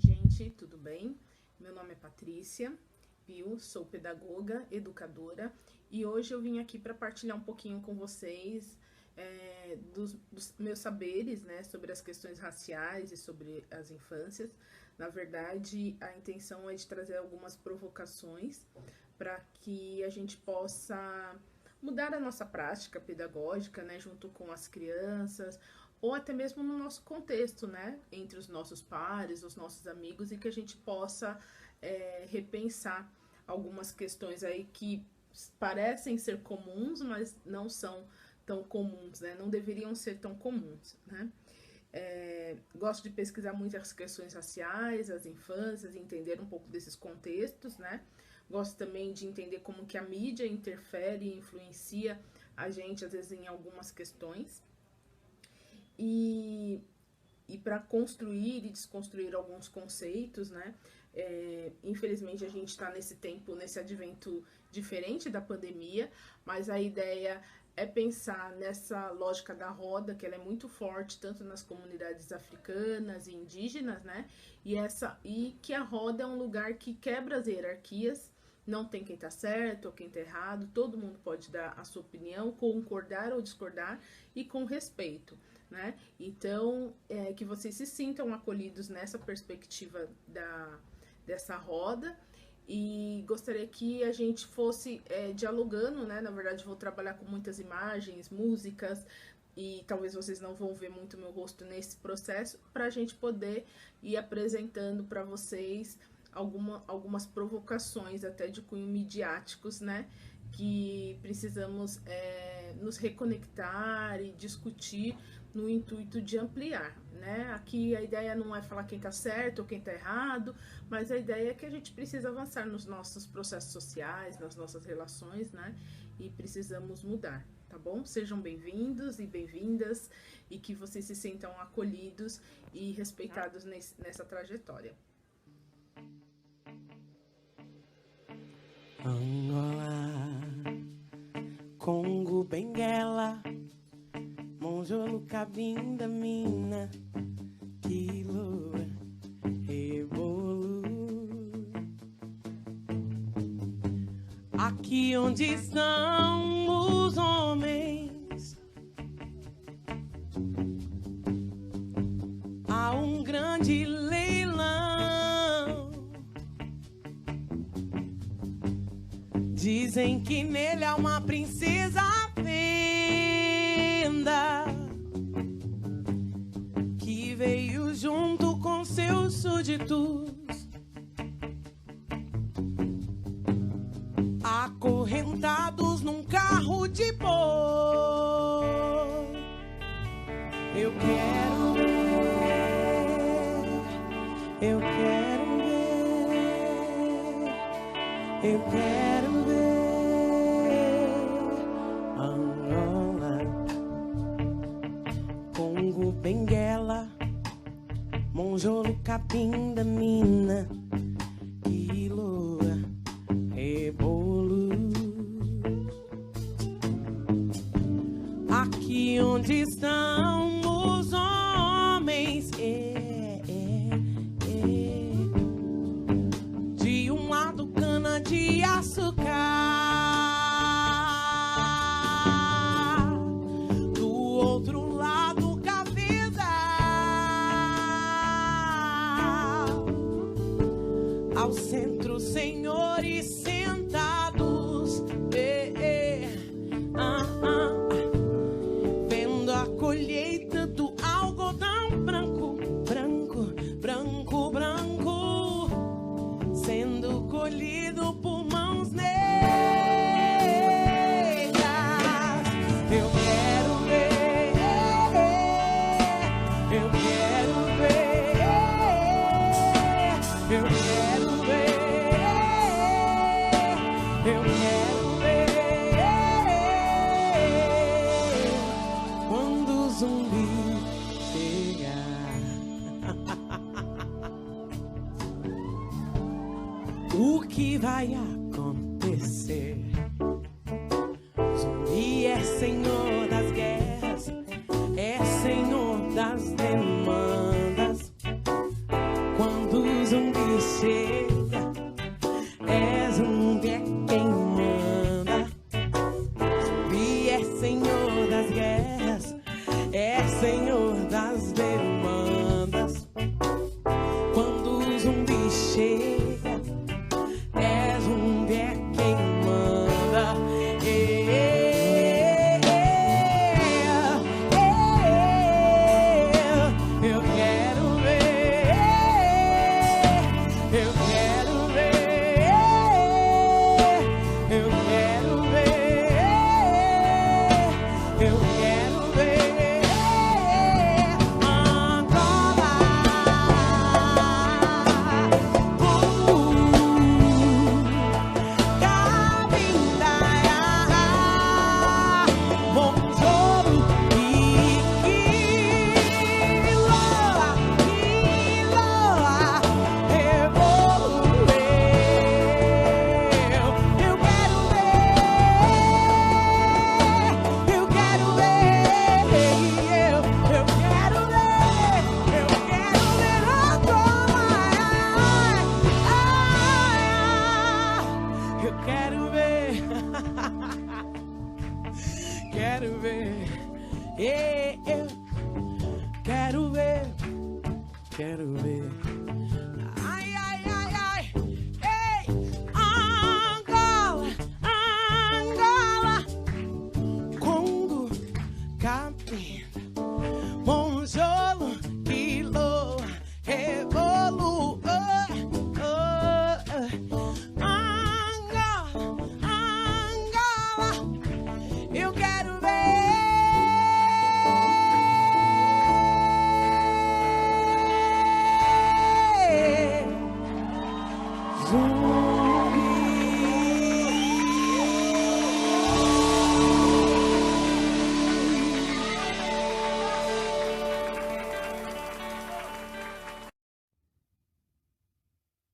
gente, tudo bem? Meu nome é Patrícia, viu? Sou pedagoga, educadora e hoje eu vim aqui para partilhar um pouquinho com vocês dos meus saberes, né, sobre as questões raciais e sobre as infâncias. Na verdade, a intenção é de trazer algumas provocações para que a gente possa mudar a nossa prática pedagógica, né, junto com as crianças, ou até mesmo no nosso contexto, né, entre os nossos pares, os nossos amigos, e que a gente possa repensar algumas questões aí que parecem ser comuns, mas não são tão comuns, né, não deveriam ser tão comuns, né. Gosto de pesquisar muito as questões raciais, as infâncias, entender um pouco desses contextos, né. Gosto também de entender como que a mídia interfere e influencia a gente, às vezes, em algumas questões. E para construir e desconstruir alguns conceitos, né? Infelizmente, a gente está nesse tempo, nesse advento diferente da pandemia, mas a ideia é pensar nessa lógica da roda, que ela é muito forte, tanto nas comunidades africanas e indígenas, né? E que a roda é um lugar que quebra as hierarquias, não tem quem tá certo ou quem tá errado, todo mundo pode dar a sua opinião, concordar ou discordar, e com respeito, né? Então, que vocês se sintam acolhidos nessa perspectiva dessa roda. E gostaria que a gente fosse dialogando, né? Na verdade, vou trabalhar com muitas imagens, músicas, e talvez vocês não vão ver muito meu rosto nesse processo, para a gente poder ir apresentando para vocês algumas provocações, até de cunho midiáticos, né? Que precisamos nos reconectar e discutir no intuito de ampliar, né? Aqui a ideia não é falar quem tá certo ou quem tá errado, mas a ideia é que a gente precisa avançar nos nossos processos sociais, nas nossas relações, né? E precisamos mudar, tá bom? Sejam bem-vindos e bem-vindas, e que vocês se sintam acolhidos e respeitados nessa trajetória. Angola, Congo, Benguela, Monjolo, Cabinda, Mina, Quilo, Rebolo. Aqui onde estão os homens, há um grande leilão. Dizem que nele há uma princesa à venda, que veio junto com seus súditos, acorrentados num carro de boi. Eu quero ver, eu quero ver, eu quero ver Angola, Congo, Benguela, Monjolo, Cabinda, Mina, Quilo, Rebolo. Aqui onde estão os homens, de um lado cana de açúcar, do outro lado cafezal, ao centro senhores sentados, vendo a colheita do algodão branco, branco, branco, branco, sendo colhido por mãos negras. Eu quero ver, eu quero ver, eu quero ver, eu quero ver quando o zumbi chegar. O que vai acontecer? Zumbi é senhor das guerras, é senhor das demandas. Quando quero ver. Eu quero ver. Quero ver. Ai, ai, ai, ai. Ei, Angola, Angola, Congo, Capim, Monjolo, Quilo, Revolu, Angola, Angola, eu quero ver.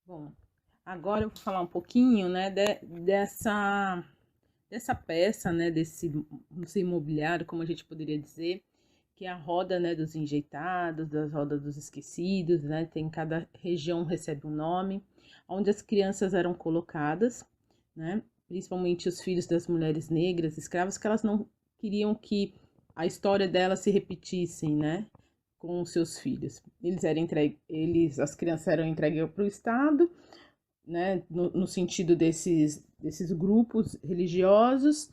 Bom, agora eu vou falar um pouquinho, né, dessa peça, né, desse museu imobiliário, como a gente poderia dizer, que é a roda, né, dos enjeitados, das rodas dos esquecidos, né, tem cada região recebe um nome, onde as crianças eram colocadas, né, principalmente os filhos das mulheres negras, escravas, que elas não queriam que a história delas se repetissem, né, com os seus filhos. As crianças eram entregues para o Estado, né, no sentido desses grupos religiosos,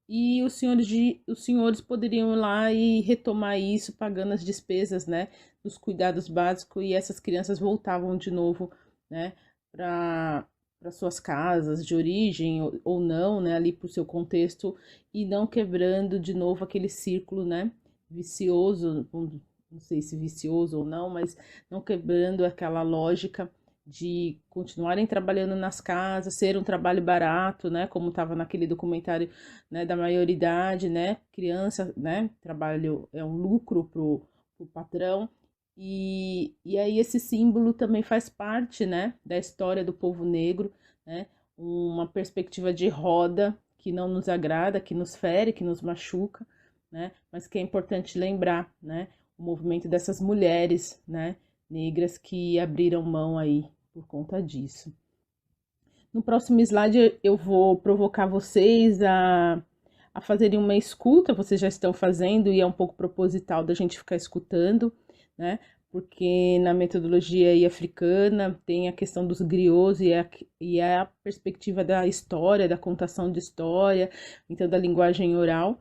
e os senhores poderiam ir lá e retomar isso, pagando as despesas, né, dos cuidados básicos, e essas crianças voltavam de novo, né, para suas casas de origem ou não, né, ali para o seu contexto, e não quebrando de novo aquele círculo, né, vicioso, não sei se vicioso ou não, mas não quebrando aquela lógica de continuarem trabalhando nas casas, ser um trabalho barato, né, como estava naquele documentário, né, da maioridade, né, criança, né, trabalho é um lucro pro patrão, e aí esse símbolo também faz parte, né, da história do povo negro, né, uma perspectiva de roda que não nos agrada, que nos fere, que nos machuca, né, mas que é importante lembrar, né, o movimento dessas mulheres, né, negras que abriram mão aí por conta disso. No próximo slide eu vou provocar vocês a fazerem uma escuta, vocês já estão fazendo e é um pouco proposital da gente ficar escutando, né, porque na metodologia africana tem a questão dos griots e a perspectiva da história, da contação de história, então da linguagem oral.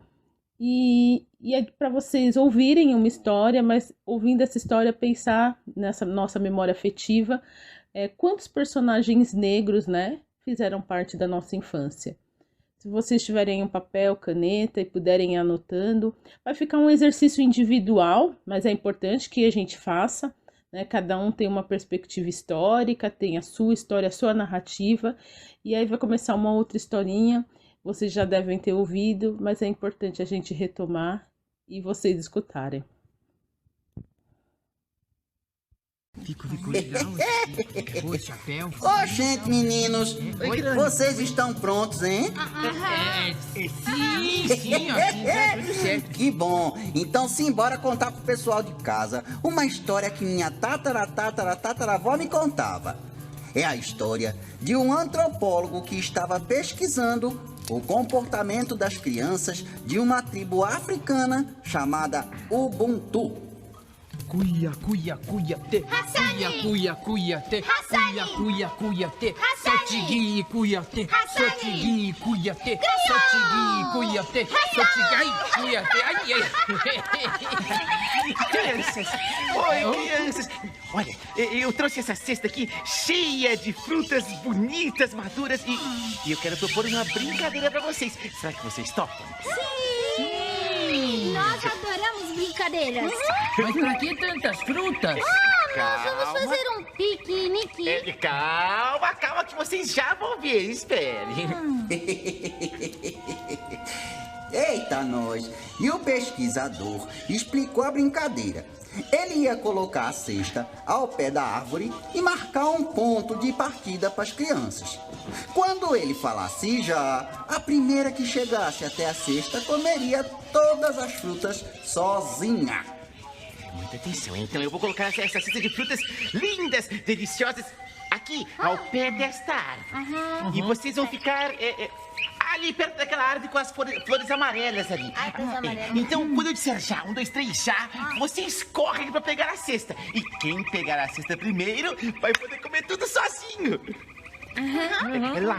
E é para vocês ouvirem uma história, mas ouvindo essa história pensar nessa nossa memória afetiva, quantos personagens negros, né, fizeram parte da nossa infância. Se vocês tiverem um papel, caneta e puderem ir anotando, vai ficar um exercício individual, mas é importante que a gente faça, né? Cada um tem uma perspectiva histórica, tem a sua história, a sua narrativa, e aí vai começar uma outra historinha. Vocês já devem ter ouvido, mas é importante a gente retomar e vocês escutarem. Fico legal esse chapéu. Ô, gente, meninos, vocês estão prontos, hein? Sim, aqui tá tudo certo. Que bom. Então simbora contar pro pessoal de casa uma história que minha tataravó me contava. É a história de um antropólogo que estava pesquisando o comportamento das crianças de uma tribo africana chamada Ubuntu. Cuia, cuia, cuia, te. Cuia, cuia, te. Cuia, te. Sotigui, cuia, te. Sotigui, cuia, te. Sotigui, cuia, te. Sotigui, cuia, te. Ai. Crianças! Oi, crianças! Olha, eu trouxe essa cesta aqui cheia de frutas bonitas, maduras e eu quero propor uma brincadeira pra vocês. Será que vocês topam? Sim! Nós adoramos brincadeiras. Mas pra que tantas frutas? Nós vamos fazer um piquenique. Calma que vocês já vão ver, esperem. Eita, nós! E o pesquisador explicou a brincadeira. Ele ia colocar a cesta ao pé da árvore e marcar um ponto de partida para as crianças. Quando ele falasse já, a primeira que chegasse até a cesta comeria todas as frutas sozinha. Muita atenção, então eu vou colocar essa cesta de frutas lindas, deliciosas, aqui, ao pé desta árvore. E vocês vão ficar ali perto daquela árvore com as flores amarelas ali. Ai, flores amarelas. Então, quando eu disser já, 1, 2, 3, já, vocês correm pra pegar a cesta. E quem pegar a cesta primeiro vai poder comer tudo sozinho.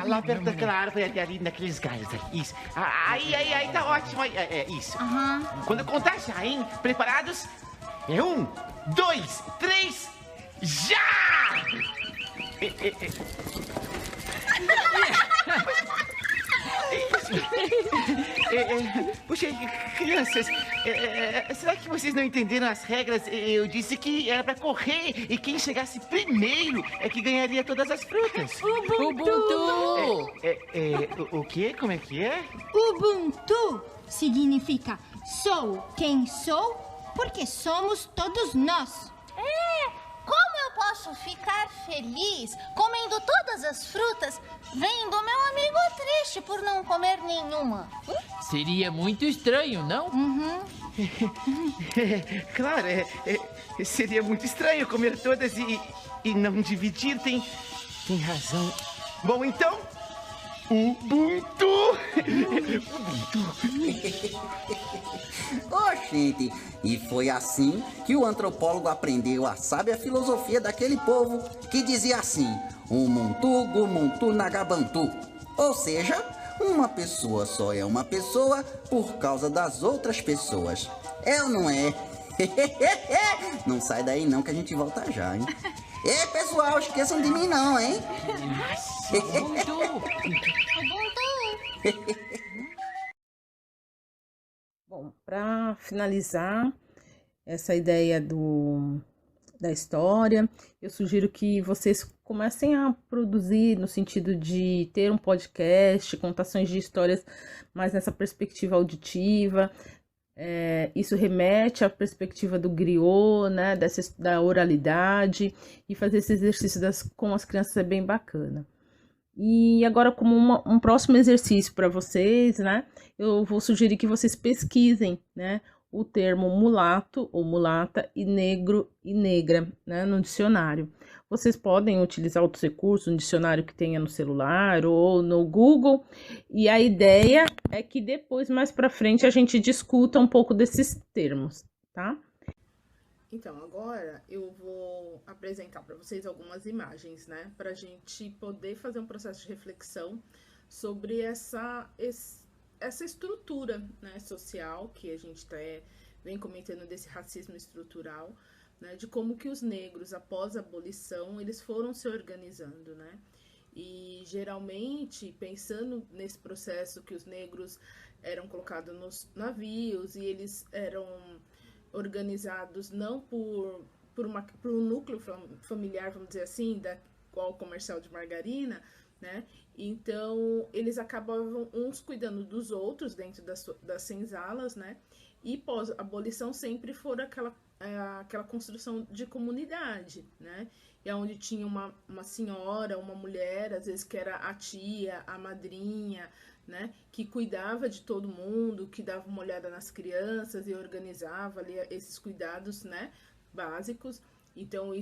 Lá perto daquela árvore ali naqueles galhos ali. Isso. Aí tá ótimo. Isso. Quando eu contar já, hein? Preparados? 1, 2, 3, já! Puxa, crianças, será que vocês não entenderam as regras? Eu disse que era pra correr e quem chegasse primeiro é que ganharia todas as frutas. Ubuntu! O quê? Como é que é? Ubuntu significa sou quem sou porque somos todos nós. Como eu posso ficar feliz comendo todas as frutas, vendo meu amigo triste por não comer nenhuma? Seria muito estranho, não? Claro, seria muito estranho comer todas e não dividir. Tem razão. Bom, então, Ubuntu! Oxente, e foi assim que o antropólogo aprendeu a sábia filosofia daquele povo que dizia assim: Umuntu, Gumuntu, Nagabantu. Ou seja, uma pessoa só é uma pessoa por causa das outras pessoas. É ou não é? Não sai daí não que a gente volta já, hein? Ei, pessoal, esqueçam de mim não, hein? Ubuntu! Bom, para finalizar essa ideia da história, eu sugiro que vocês comecem a produzir no sentido de ter um podcast, contações de histórias mais nessa perspectiva auditiva. Isso remete à perspectiva do griot, né, da oralidade, e fazer esse exercício com as crianças é bem bacana. E agora, como um próximo exercício para vocês, né, eu vou sugerir que vocês pesquisem, né, o termo mulato ou mulata e negro e negra, né, no dicionário. Vocês podem utilizar outros recursos, um dicionário que tenha no celular ou no Google, e a ideia é que depois, mais para frente, a gente discuta um pouco desses termos, tá? Então, agora eu vou apresentar para vocês algumas imagens, né, para a gente poder fazer um processo de reflexão sobre essa estrutura, né, social que a gente vem comentando desse racismo estrutural, né, de como que os negros, após a abolição, eles foram se organizando, né, e geralmente, pensando nesse processo que os negros eram colocados nos navios e eles eram organizados não por um núcleo familiar, vamos dizer assim, qual comercial de margarina, né? Então, eles acabavam uns cuidando dos outros dentro das senzalas, né? E pós-abolição sempre foi aquela construção de comunidade, né? E onde tinha uma senhora, uma mulher, às vezes que era a tia, a madrinha, né, que cuidava de todo mundo, que dava uma olhada nas crianças e organizava ali esses cuidados, né, básicos. Então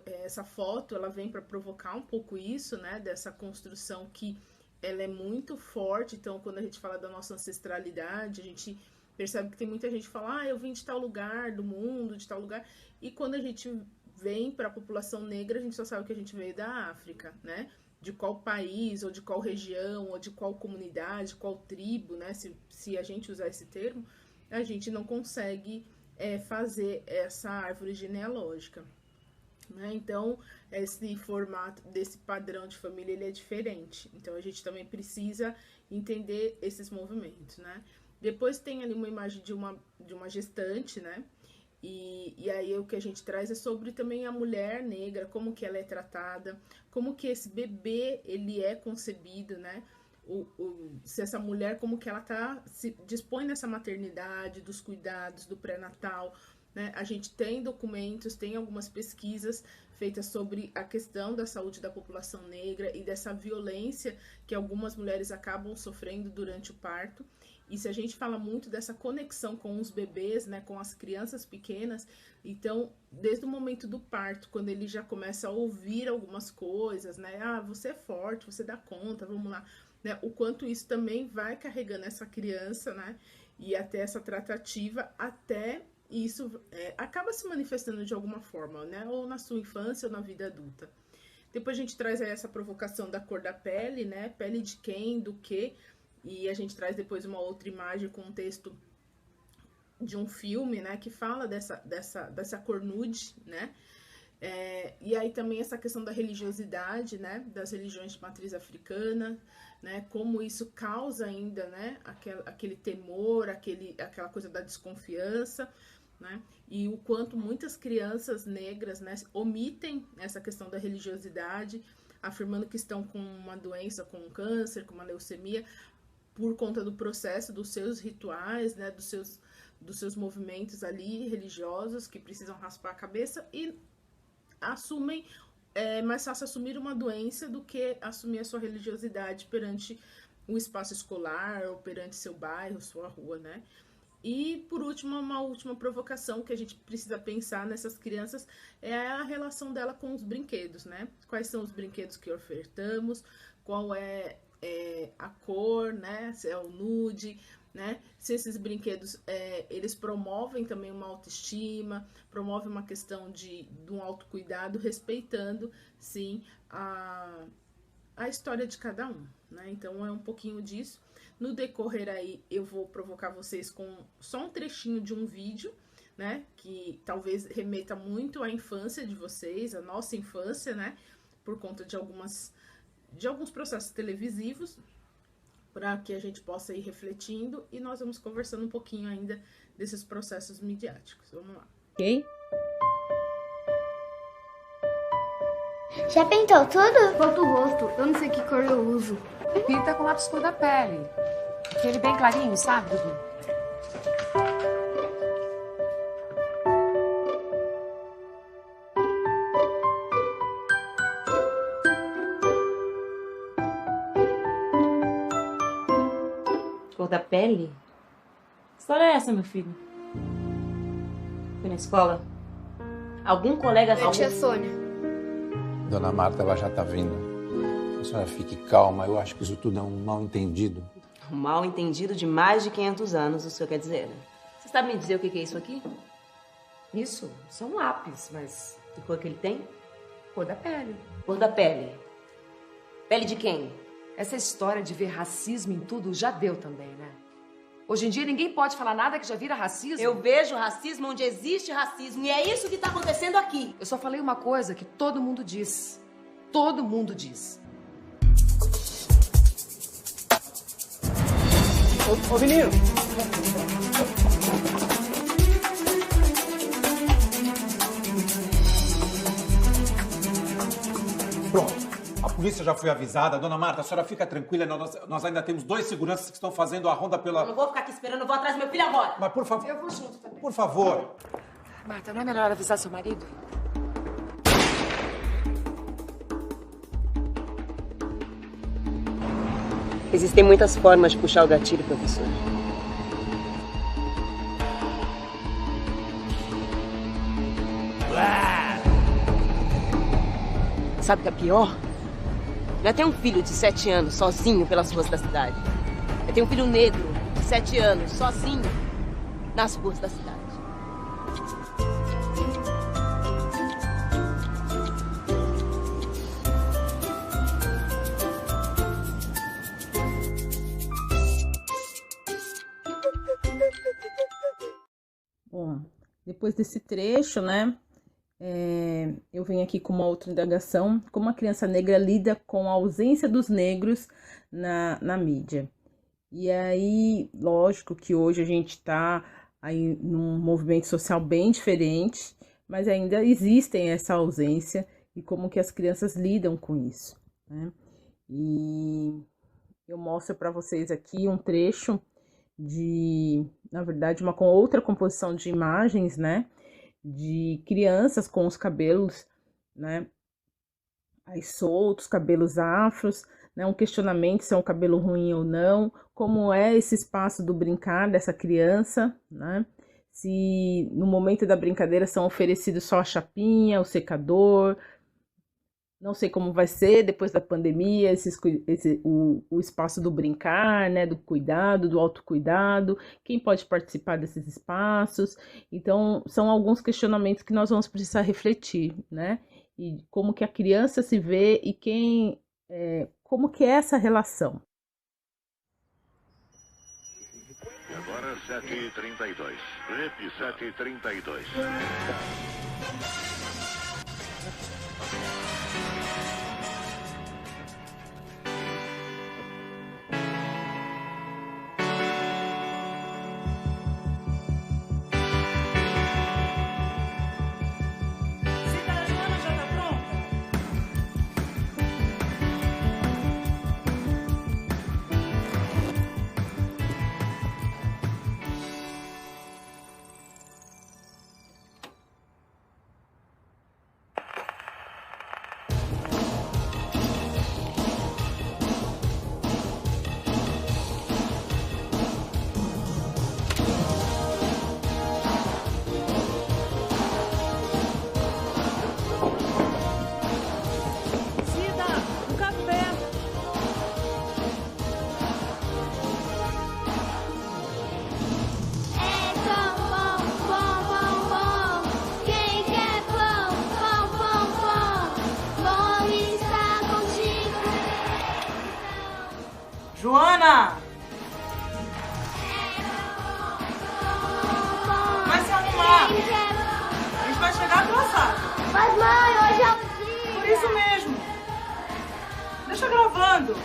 essa foto ela vem para provocar um pouco isso, né, dessa construção que ela é muito forte. Então quando a gente fala da nossa ancestralidade, a gente percebe que tem muita gente que fala, eu vim de tal lugar do mundo, de tal lugar, e quando a gente vem para a população negra, a gente só sabe que a gente veio da África, né? De qual país, ou de qual região, ou de qual comunidade, qual tribo, né? Se a gente usar esse termo, a gente não consegue fazer essa árvore genealógica, né? Então, esse formato desse padrão de família, ele é diferente. Então, a gente também precisa entender esses movimentos, né? Depois tem ali uma imagem de uma gestante, né? E aí o que a gente traz é sobre também a mulher negra, como que ela é tratada, como que esse bebê ele é concebido, né? Se essa mulher, como que ela se dispõe nessa maternidade, dos cuidados, do pré-natal, né? A gente tem documentos, tem algumas pesquisas feitas sobre a questão da saúde da população negra e dessa violência que algumas mulheres acabam sofrendo durante o parto. E se a gente fala muito dessa conexão com os bebês, né, com as crianças pequenas, então, desde o momento do parto, quando ele já começa a ouvir algumas coisas, né, você é forte, você dá conta, vamos lá, né, o quanto isso também vai carregando essa criança, né, e até essa tratativa, até isso acaba se manifestando de alguma forma, né, ou na sua infância ou na vida adulta. Depois a gente traz aí essa provocação da cor da pele, né, pele de quem, do que, e a gente traz depois uma outra imagem com um texto de um filme, né, que fala dessa cor nude, né, e aí também essa questão da religiosidade, né, das religiões de matriz africana, né, como isso causa ainda, né, aquele temor, aquela coisa da desconfiança, né, e o quanto muitas crianças negras, né, omitem essa questão da religiosidade, afirmando que estão com uma doença, com um câncer, com uma leucemia, por conta do processo, dos seus rituais, né, dos seus movimentos ali religiosos, que precisam raspar a cabeça, e assumem, é mais fácil assumir uma doença do que assumir a sua religiosidade perante o espaço escolar, ou perante seu bairro, sua rua, né? E, por último, uma última provocação que a gente precisa pensar nessas crianças é a relação dela com os brinquedos, né? Quais são os brinquedos que ofertamos, qual é a cor, né? Se é o nude, né? Se esses brinquedos, eles promovem também uma autoestima, promovem uma questão de um autocuidado, respeitando, sim, a história de cada um, né? Então, é um pouquinho disso. No decorrer aí, eu vou provocar vocês com só um trechinho de um vídeo, né? Que talvez remeta muito à infância de vocês, à nossa infância, né? Por conta de alguns processos televisivos, para que a gente possa ir refletindo, e nós vamos conversando um pouquinho ainda desses processos midiáticos. Vamos lá. Ok? Já pintou tudo? Falta o rosto. Eu não sei que cor eu uso. Pinta com lápis cor da pele. Aquele bem clarinho, sabe, Dudu? Cor da pele? Que história é essa, meu filho? Foi na escola? Algum colega... É tia Sônia. Dona Marta, ela já tá vindo. A senhora fique calma, eu acho que isso tudo é um mal-entendido. Um mal-entendido de mais de 500 anos, o senhor quer dizer, né? Você sabe me dizer o que é isso aqui? Isso é um lápis, mas Que cor que ele tem? cor da pele. Cor da pele. Pele de quem? Essa história de ver racismo em tudo já deu também, né? Hoje em dia ninguém pode falar nada que já vira racismo. Eu vejo racismo onde existe racismo, e é isso que tá acontecendo aqui. Eu só falei uma coisa que todo mundo diz. Todo mundo diz. Ô, menino! Pronto. A polícia já foi avisada. Dona Marta, a senhora fica tranquila. Nós ainda temos 2 seguranças que estão fazendo a ronda pela... Eu não vou ficar aqui esperando, eu vou atrás do meu filho agora. Mas, por favor... Eu vou junto também. Por favor. Marta, não é melhor avisar seu marido? Existem muitas formas de puxar o gatilho, professor. Sabe o que é pior? Não é ter um filho de 7 anos sozinho pelas ruas da cidade. É ter um filho negro de 7 anos sozinho nas ruas da cidade. Bom, depois desse trecho, né, eu venho aqui com uma outra indagação: como a criança negra lida com a ausência dos negros na mídia. E aí, lógico que hoje a gente está aí num movimento social bem diferente, mas ainda existem essa ausência, e como que as crianças lidam com isso, né? E eu mostro para vocês aqui um trecho na verdade, com outra composição de imagens, né, de crianças com os cabelos, né, aí soltos, cabelos afros, né, um questionamento se é um cabelo ruim ou não, como é esse espaço do brincar dessa criança, né, se no momento da brincadeira são oferecidos só a chapinha, o secador, Não sei como vai ser depois da pandemia, o espaço do brincar, né, do cuidado, do autocuidado, quem pode participar desses espaços. Então, são alguns questionamentos que nós vamos precisar refletir, né? E como que a criança se vê e como que é essa relação. E agora 7h32. Rep 7h32. Joana! Vai se arrumar. A gente vai chegar atrasado. Mas mãe, hoje é o dia. Por isso mesmo. Deixa gravando.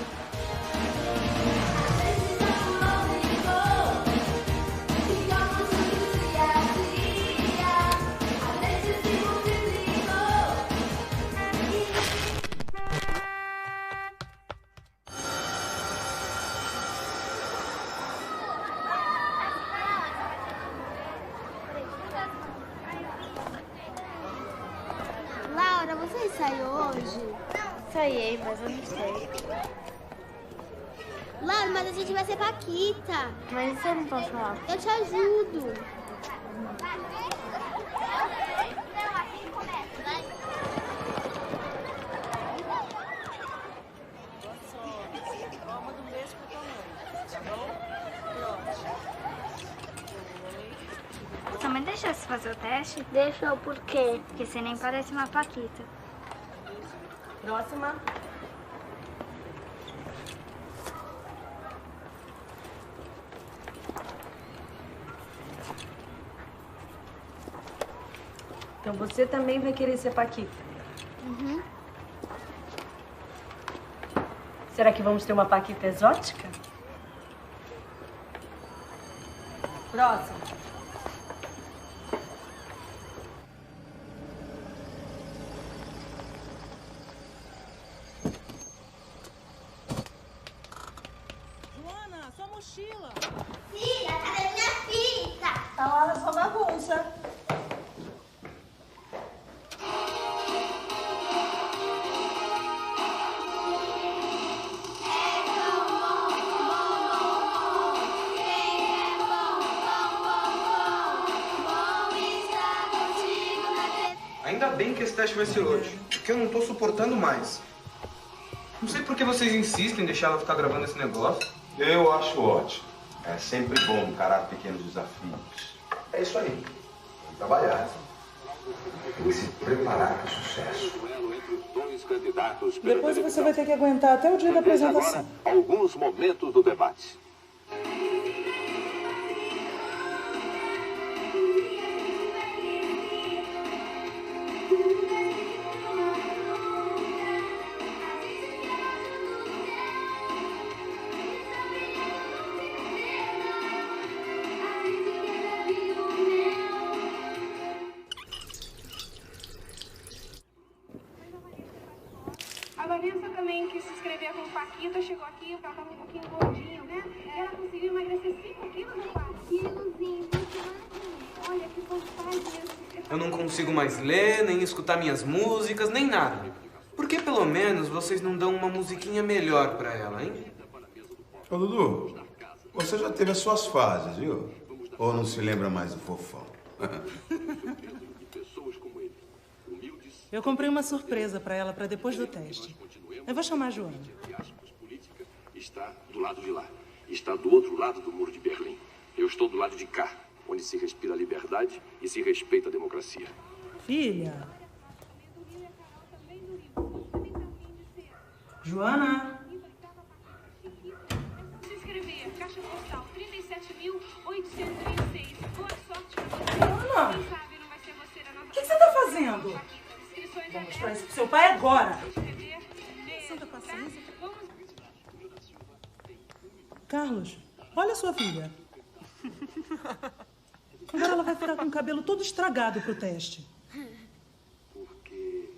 Laura, você ensaiou hoje? Ensaiei, mas eu não sei. Laura, mas a gente vai ser Paquita. Mas isso eu não posso falar. Eu te ajudo. Sua mãe deixou você fazer o teste? Deixou, por quê? Porque você nem parece uma Paquita. Próxima. Então você também vai querer ser Paquita? Uhum. Será que vamos ter uma Paquita exótica? Próximo. Joana, sua mochila. Filha, cadê minha fita? Tá lá na sua bagunça. Ainda bem que esse teste vai ser hoje, porque eu não tô suportando mais. Não sei por que vocês insistem em deixar ela ficar gravando esse negócio. Eu acho ótimo. É sempre bom encarar pequenos desafios. É isso aí. Vamos trabalhar. Tem que se preparar para o sucesso. Depois você vai ter que aguentar até o dia da apresentação. Alguns momentos do debate. A Vanessa também quis se inscrever como Paquita, chegou aqui, ela tava um pouquinho gordinho, né? E ela conseguiu emagrecer 5 quilos no quarto. Quilozinho, olha que vontade. Eu não consigo mais ler, nem escutar minhas músicas, nem nada. Por que pelo menos vocês não dão uma musiquinha melhor pra ela, hein? Ô, Dudu, você já teve as suas fases, viu? Ou não se lembra mais do fofão? Pessoas como ele, humildes Eu comprei uma surpresa para ela para depois do teste. Eu vou chamar a Joana. Está do lado de lá. Está do outro lado do muro de Berlim. Eu estou do lado de cá, onde se respira a liberdade e se respeita a democracia. Filha. Joana. Se inscrever, caixa postal 37.806. Boa sorte pra você. Joana. Quem sabe não vai ser você na nossa... O que você tá fazendo? Vou mostrar isso pro seu pai agora. Santa paciência. Carlos, olha a sua filha. Agora ela vai ficar com o cabelo todo estragado pro teste. Porque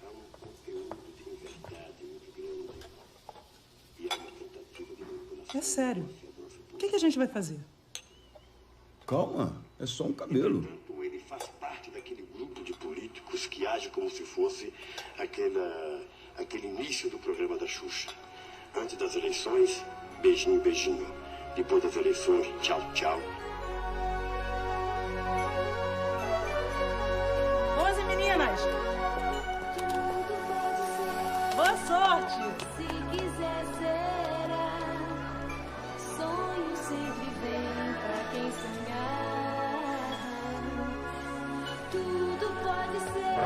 há um conteúdo de inverdade muito grande e há uma tentativa de manipulação. É sério. O que a gente vai fazer? Calma, é só um cabelo. Ele faz parte daquele grupo de políticos que age como se fosse aquele início do programa da Xuxa. Antes das eleições, beijinho, beijinho. Depois das eleições, tchau, tchau. 11 meninas! Boa sorte! Se quiser será, sonho sempre vem pra quem sonhar. Tudo pode ser,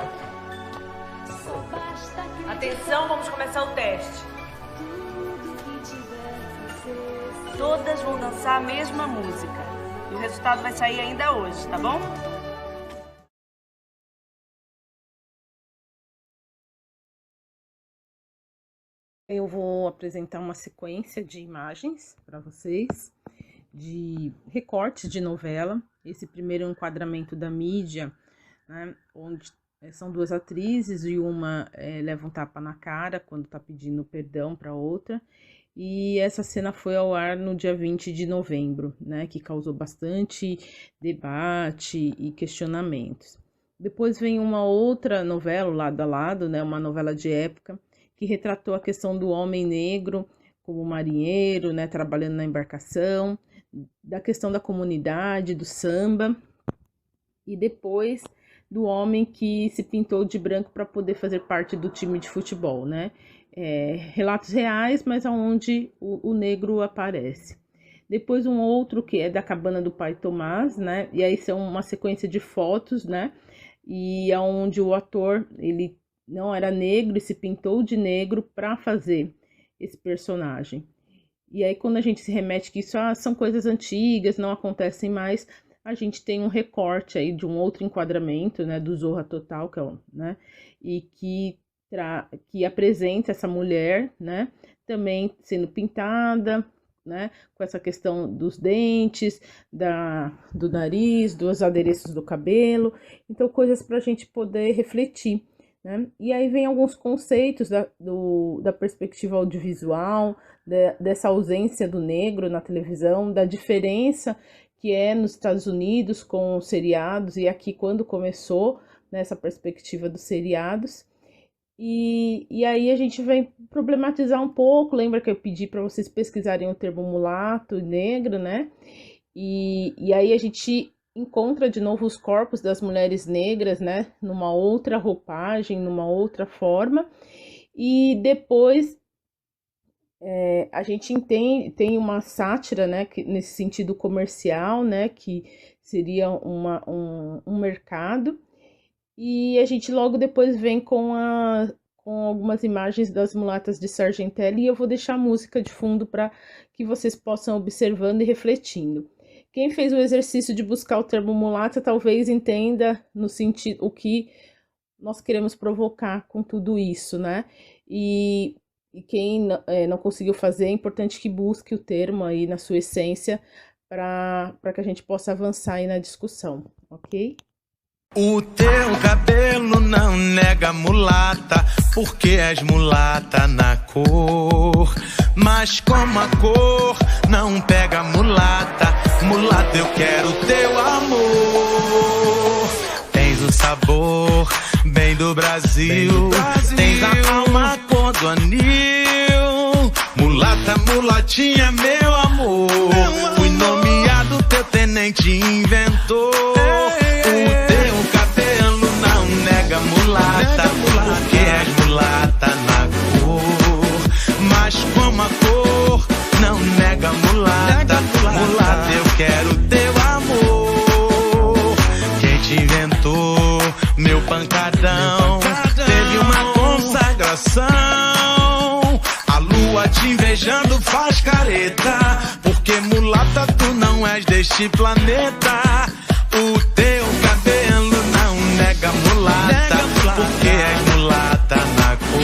só basta que... Atenção, vamos começar o teste. Tudo que tiver que ser. Todas vão dançar a mesma música. E o resultado vai sair ainda hoje, tá bom? Eu vou apresentar uma sequência de imagens para vocês, de recortes de novela. Esse primeiro enquadramento da mídia, né, onde são duas atrizes e uma leva um tapa na cara quando está pedindo perdão para outra. E essa cena foi ao ar no dia 20 de novembro, né, que causou bastante debate e questionamentos. Depois vem uma outra novela, Lado a Lado, né, uma novela de época, que retratou a questão do homem negro como marinheiro, né, trabalhando na embarcação, da questão da comunidade, do samba, e depois do homem que se pintou de branco para poder fazer parte do time de futebol, né? Relatos reais, mas onde o negro aparece. Depois um outro que é da cabana do pai Tomás, né? E aí são uma sequência de fotos, né? E onde o ator, ele não era negro e se pintou de negro para fazer esse personagem. E aí quando a gente se remete que isso são coisas antigas, não acontecem mais, a gente tem um recorte aí de um outro enquadramento, né, do Zorra Total, que é né, e que apresenta essa mulher, né, também sendo pintada, né, com essa questão dos dentes, do nariz, dos adereços do cabelo, então coisas para a gente poder refletir, né? E aí vem alguns conceitos da perspectiva audiovisual, dessa ausência do negro na televisão, da diferença que é nos Estados Unidos com os seriados e aqui quando começou nessa perspectiva dos seriados. E aí a gente vem problematizar um pouco, lembra que eu pedi para vocês pesquisarem o termo mulato e negro, né? E aí a gente encontra de novo os corpos das mulheres negras, né? Numa outra roupagem, numa outra forma. E depois a gente tem uma sátira, né, nesse sentido comercial, né, que seria um mercado, e a gente logo depois vem com algumas imagens das mulatas de Sargentelli, e eu vou deixar a música de fundo para que vocês possam observando e refletindo. Quem fez o exercício de buscar o termo mulata talvez entenda no sentido o que nós queremos provocar com tudo isso, né, e quem não conseguiu fazer, é importante que busque o termo aí na sua essência para que a gente possa avançar aí na discussão, ok? O teu cabelo não nega mulata, porque és mulata na cor. Mas como a cor não pega mulata, mulata eu quero teu amor. Tens o sabor bem do Brasil, tens a alma cor do anil. Mulata, mulatinha, meu amor, fui nomeado teu tenente inventor. O teu cabelo meninas deste planeta. O teu cabelo não nega mulata, porque és mulata na cor.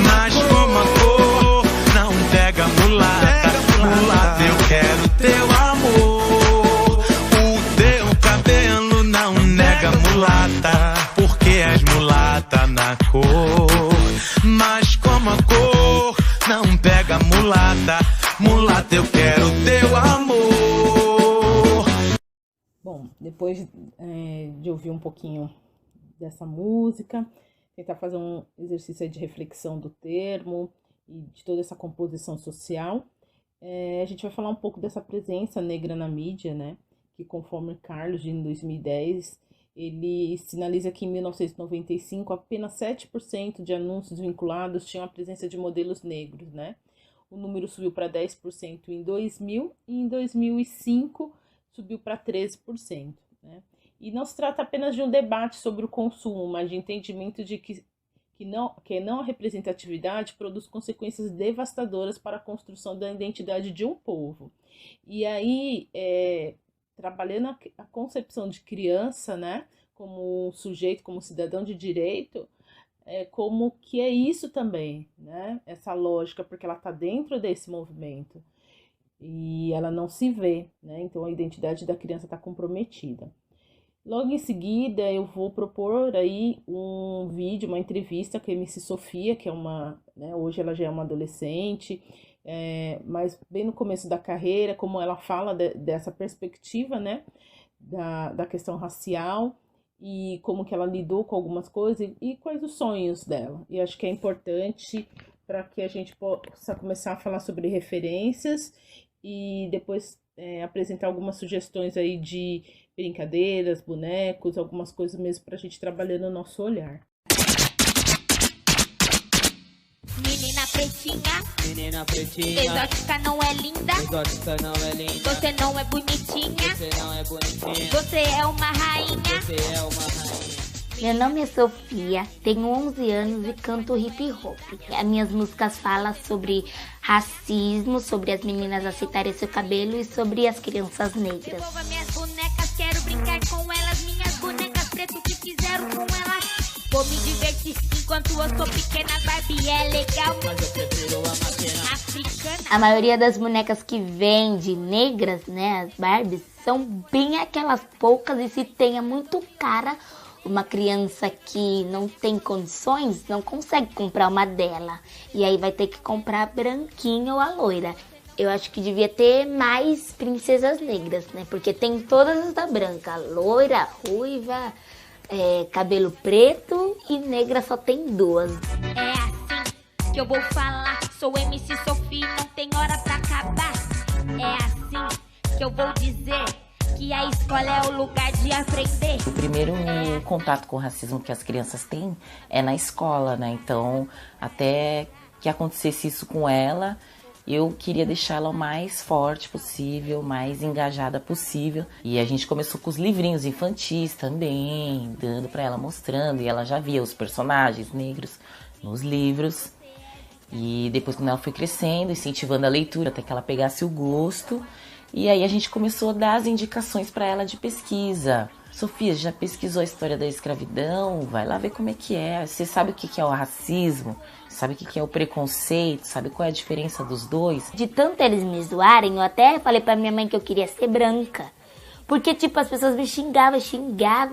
Mas como a cor não pega mulata, mulata eu quero teu amor. O teu cabelo não nega mulata, porque és mulata na cor. Mas como a cor não pega mulata, mulata eu quero teu amor. Bom, depois de ouvir um pouquinho dessa música, tentar fazer um exercício de reflexão do termo e de toda essa composição social, a gente vai falar um pouco dessa presença negra na mídia, né? Que conforme Carlos, em 2010, ele sinaliza que em 1995 apenas 7% de anúncios vinculados tinham a presença de modelos negros, né? O número subiu para 10% em 2000 e em 2005 subiu para 13%, né? E não se trata apenas de um debate sobre o consumo, mas de entendimento de que não a representatividade produz consequências devastadoras para a construção da identidade de um povo. E aí, trabalhando a concepção de criança, né, como um sujeito, como cidadão de direito, como que é isso também, né, essa lógica, porque ela está dentro desse movimento e ela não se vê, né, então a identidade da criança está comprometida. Logo em seguida, eu vou propor aí um vídeo, uma entrevista com a MC Sofia, que é hoje ela já é uma adolescente, mas bem no começo da carreira, como ela fala dessa perspectiva, né, da questão racial e como que ela lidou com algumas coisas e quais os sonhos dela. E acho que é importante para que a gente possa começar a falar sobre referências e depois apresentar algumas sugestões aí de brincadeiras, bonecos, algumas coisas mesmo para a gente trabalhar no nosso olhar. Menina pretinha, exótica não é linda, você não é bonitinha, você é uma rainha. Meu nome é Sofia, tenho 11 anos e canto hip hop. As minhas músicas falam sobre racismo, sobre as meninas aceitarem seu cabelo e sobre as crianças negras. Devolva minhas bonecas, quero brincar com elas, minhas bonecas preto que fizeram com elas. Vou me divertir enquanto eu sou pequena, Barbie é legal, mas eu prefiro a máquina africana. A maioria das bonecas que vende negras, né, as Barbies, são bem aquelas poucas e se tenha muito cara. Uma criança que não tem condições não consegue comprar uma dela. E aí vai ter que comprar a branquinha ou a loira. Eu acho que devia ter mais princesas negras, né? Porque tem todas as da branca. Loira, ruiva, cabelo preto e negra só tem 2. É assim que eu vou falar. Sou MC Sofia, não tem hora pra acabar. É assim que eu vou dizer que a escola é o lugar de aprender. O primeiro contato com o racismo que as crianças têm é na escola, né? Então, até que acontecesse isso com ela, eu queria deixá-la o mais forte possível, mais engajada possível. E a gente começou com os livrinhos infantis também, dando para ela, mostrando. E ela já via os personagens negros nos livros. E depois, quando ela foi crescendo, incentivando a leitura, até que ela pegasse o gosto. E aí a gente começou a dar as indicações para ela de pesquisa. Sofia, já pesquisou a história da escravidão? Vai lá ver como é que é. Você sabe o que é o racismo? Sabe o que é o preconceito? Sabe qual é a diferença dos dois? De tanto eles me zoarem, eu até falei pra minha mãe que eu queria ser branca. Porque, tipo, as pessoas me xingavam,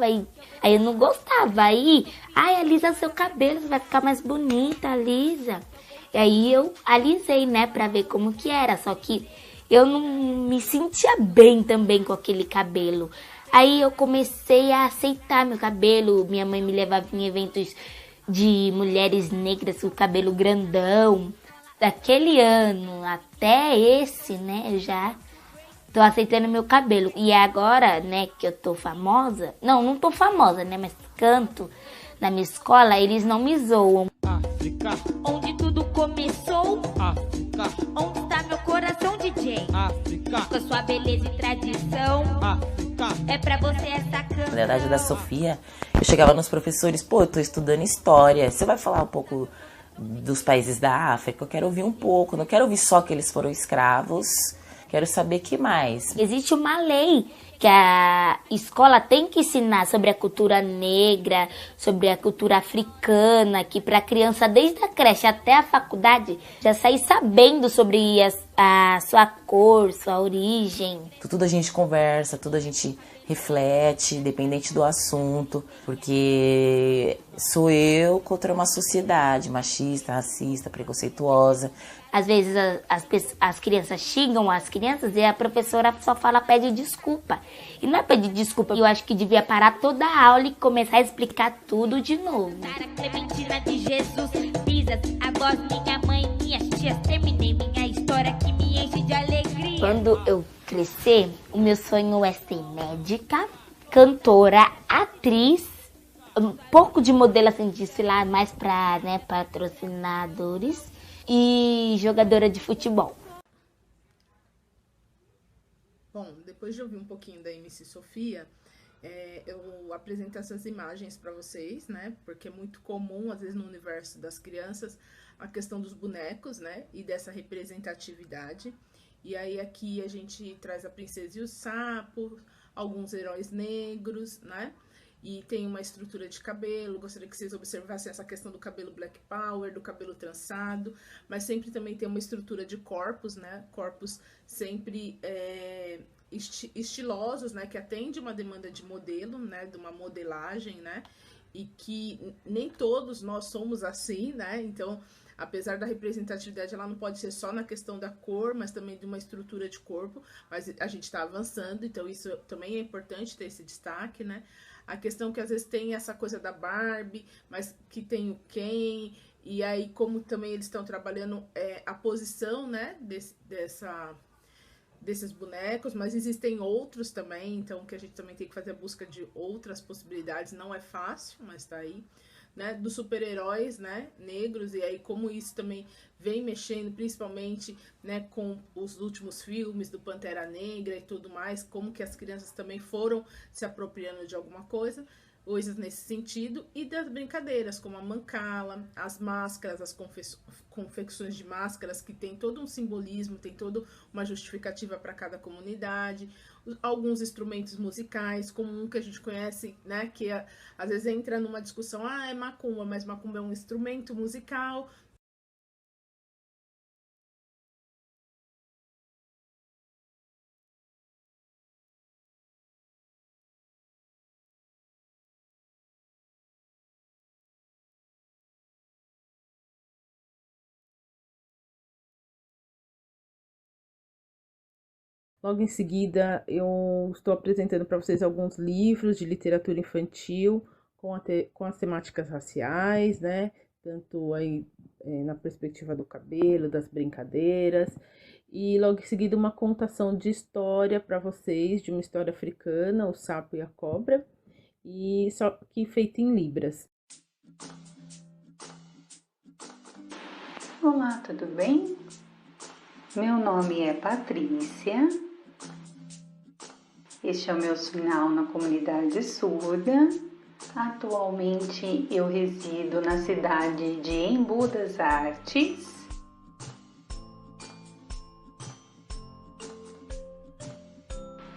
e aí eu não gostava. Aí, alisa seu cabelo, você vai ficar mais bonita, alisa. E aí eu alisei, né, pra ver como que era. Só que eu não me sentia bem também com aquele cabelo. Aí eu comecei a aceitar meu cabelo. Minha mãe me levava em eventos de mulheres negras com o cabelo grandão. Daquele ano até esse, né, eu já tô aceitando meu cabelo. E agora, né, que eu tô famosa... Não tô famosa, né, mas canto na minha escola, eles não me zoam. África. Onde tudo começou? África. Onde está meu coração, DJ? África. Com a sua beleza e tradição? África. É pra você essa canção. Na idade da Sofia, eu chegava nos professores, eu tô estudando história, você vai falar um pouco dos países da África? Eu quero ouvir um pouco, não quero ouvir só que eles foram escravos Quero saber que mais. Existe uma lei que a escola tem que ensinar sobre a cultura negra, sobre a cultura africana, que para a criança, desde a creche até a faculdade, já sair sabendo sobre a sua cor, sua origem. Tudo a gente conversa, tudo a gente reflete, independente do assunto, porque sou eu contra uma sociedade machista, racista, preconceituosa. Às vezes as crianças xingam as crianças e a professora só pede desculpa. E não é pedir desculpa, eu acho que devia parar toda a aula e começar a explicar tudo de novo. Para Clementina de Jesus, pisas, avós, minha mãe, minhas tias, terminei minha história que me enche de alegria. Quando eu crescer, o meu sonho é ser médica, cantora, atriz, um pouco de modelo assim, de desfilar mais para patrocinadores e jogadora de futebol. Bom, depois de ouvir um pouquinho da MC Sofia, eu apresento essas imagens para vocês, né? Porque é muito comum, às vezes, no universo das crianças, a questão dos bonecos, né? E dessa representatividade. E aí aqui a gente traz a Princesa e o Sapo, alguns heróis negros, né? E tem uma estrutura de cabelo, gostaria que vocês observassem essa questão do cabelo Black Power, do cabelo trançado, mas sempre também tem uma estrutura de corpos, né? Corpos sempre estilosos, né? Que atende uma demanda de modelo, né? De uma modelagem, né? E que nem todos nós somos assim, né? Então, apesar da representatividade, ela não pode ser só na questão da cor, mas também de uma estrutura de corpo, mas a gente está avançando, então isso também é importante ter esse destaque, né? A questão que às vezes tem essa coisa da Barbie, mas que tem o Ken, e aí como também eles estão trabalhando a posição, né, desses bonecos, mas existem outros também, então que a gente também tem que fazer a busca de outras possibilidades, não é fácil, mas tá aí, né, dos super-heróis, né, negros, e aí como isso também vem mexendo, principalmente, né, com os últimos filmes do Pantera Negra e tudo mais, como que as crianças também foram se apropriando de alguma coisa, coisas nesse sentido, e das brincadeiras, como a mancala, as máscaras, as confecções de máscaras, que tem todo um simbolismo, tem toda uma justificativa para cada comunidade, alguns instrumentos musicais, como um que a gente conhece, né, que às vezes entra numa discussão, é macumba, mas macumba é um instrumento musical. Logo em seguida, eu estou apresentando para vocês alguns livros de literatura infantil com as temáticas raciais, né? Tanto aí na perspectiva do cabelo, das brincadeiras. E logo em seguida, uma contação de história para vocês, de uma história africana, O Sapo e a Cobra, e só que feita em libras. Olá, tudo bem? Meu nome é Patrícia. Este é o meu sinal na comunidade surda. Atualmente eu resido na cidade de Embu das Artes.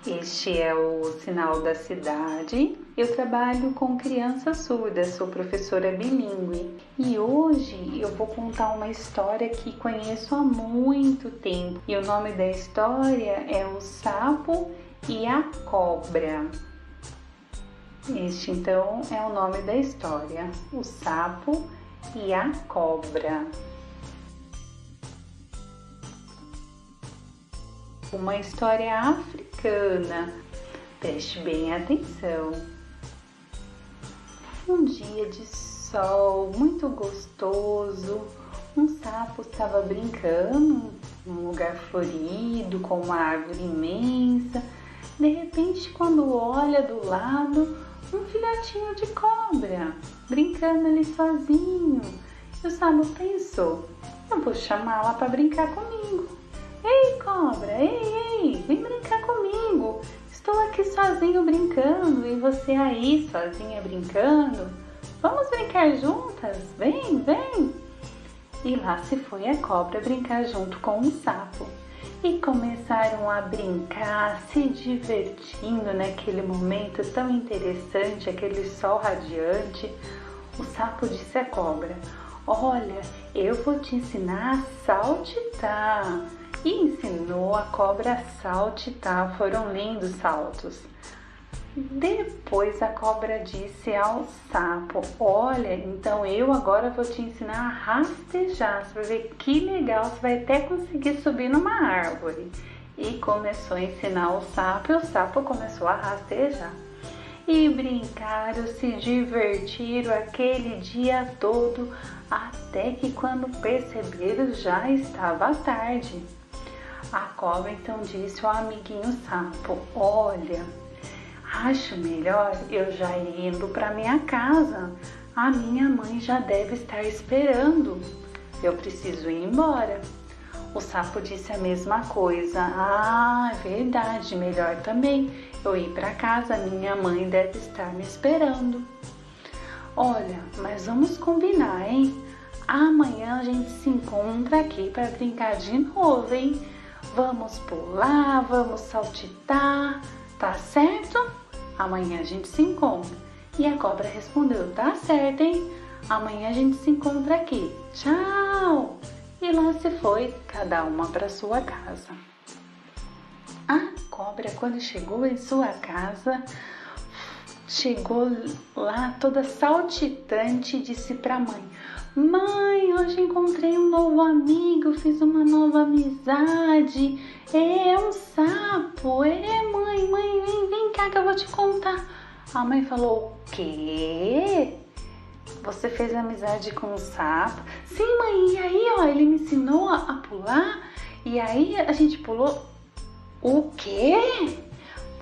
Este é o sinal da cidade. Eu trabalho com crianças surdas, sou professora bilíngue. E hoje eu vou contar uma história que conheço há muito tempo. E o nome da história é O Sapo e a Cobra. Este então é o nome da história, O Sapo e a Cobra. Uma história africana. Preste bem atenção. Um dia de sol muito gostoso, um sapo estava brincando num lugar florido, com uma árvore imensa. De repente, quando olha do lado, um filhotinho de cobra, brincando ali sozinho. E o sapo pensou, eu vou chamá-la para brincar comigo. Ei, cobra, ei, vem brincar comigo. Estou aqui sozinho brincando e você aí sozinha brincando. Vamos brincar juntas? Vem. E lá se foi a cobra brincar junto com o sapo. e começaram a brincar, se divertindo naquele momento tão interessante, aquele sol radiante. O sapo disse à cobra: olha, eu vou te ensinar a saltitar. E ensinou a cobra a saltitar. Foram lindos saltos. Depois a cobra disse ao sapo: olha, então eu agora vou te ensinar a rastejar. Você vai ver que legal, você vai até conseguir subir numa árvore. E começou a ensinar o sapo, e o sapo começou a rastejar. E brincaram, se divertiram aquele dia todo, até que quando perceberam já estava tarde. A cobra então disse ao amiguinho sapo: olha, acho melhor eu já ir indo para minha casa. A minha mãe já deve estar esperando. Eu preciso ir embora. O sapo disse a mesma coisa. Ah, é verdade, melhor também eu ir para casa. Minha mãe deve estar me esperando. Olha, mas vamos combinar, hein? Amanhã a gente se encontra aqui para brincar de novo, hein? Vamos pular, vamos saltitar, tá certo? Amanhã a gente se encontra. E a cobra respondeu: tá certo, hein? Amanhã a gente se encontra aqui. Tchau! E lá se foi, cada uma para sua casa. A cobra, quando chegou em sua casa, chegou lá toda saltitante e disse para a mãe: mãe, hoje encontrei um novo amigo, fiz uma nova amizade. É um sapo. É, mãe, vem cá que eu vou te contar. A mãe falou: o quê? Você fez amizade com um sapo? Sim, mãe, e aí, ó, ele me ensinou a pular, e aí a gente pulou. O quê?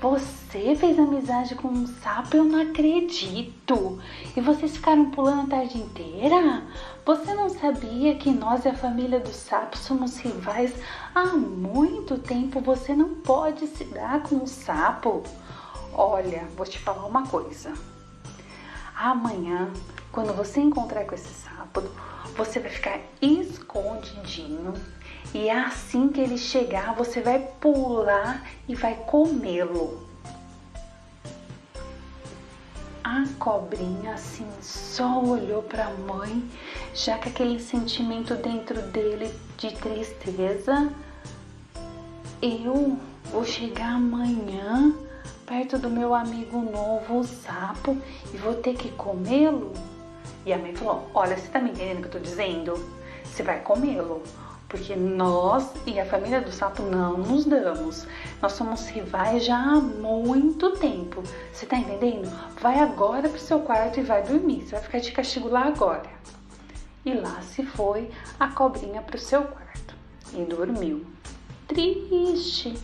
Você fez amizade com um sapo? Eu não acredito. E vocês ficaram pulando a tarde inteira? Você não sabia que nós e a família do sapo somos rivais há muito tempo? Você não pode se dar com um sapo. Olha, vou te falar uma coisa. Amanhã, quando você encontrar com esse sapo, você vai ficar escondidinho. E assim que ele chegar, você vai pular e vai comê-lo. A cobrinha assim só olhou para a mãe, já que aquele sentimento dentro dele de tristeza. Eu vou chegar amanhã perto do meu amigo novo, o sapo, e vou ter que comê-lo? E a mãe falou: olha, você tá me entendendo o que eu tô dizendo? Você vai comê-lo. Porque nós e a família do sapo não nos damos. Nós somos rivais já há muito tempo. Você tá entendendo? Vai agora pro seu quarto e vai dormir. Você vai ficar de castigo lá agora. E lá se foi a cobrinha pro seu quarto. E dormiu. Triste.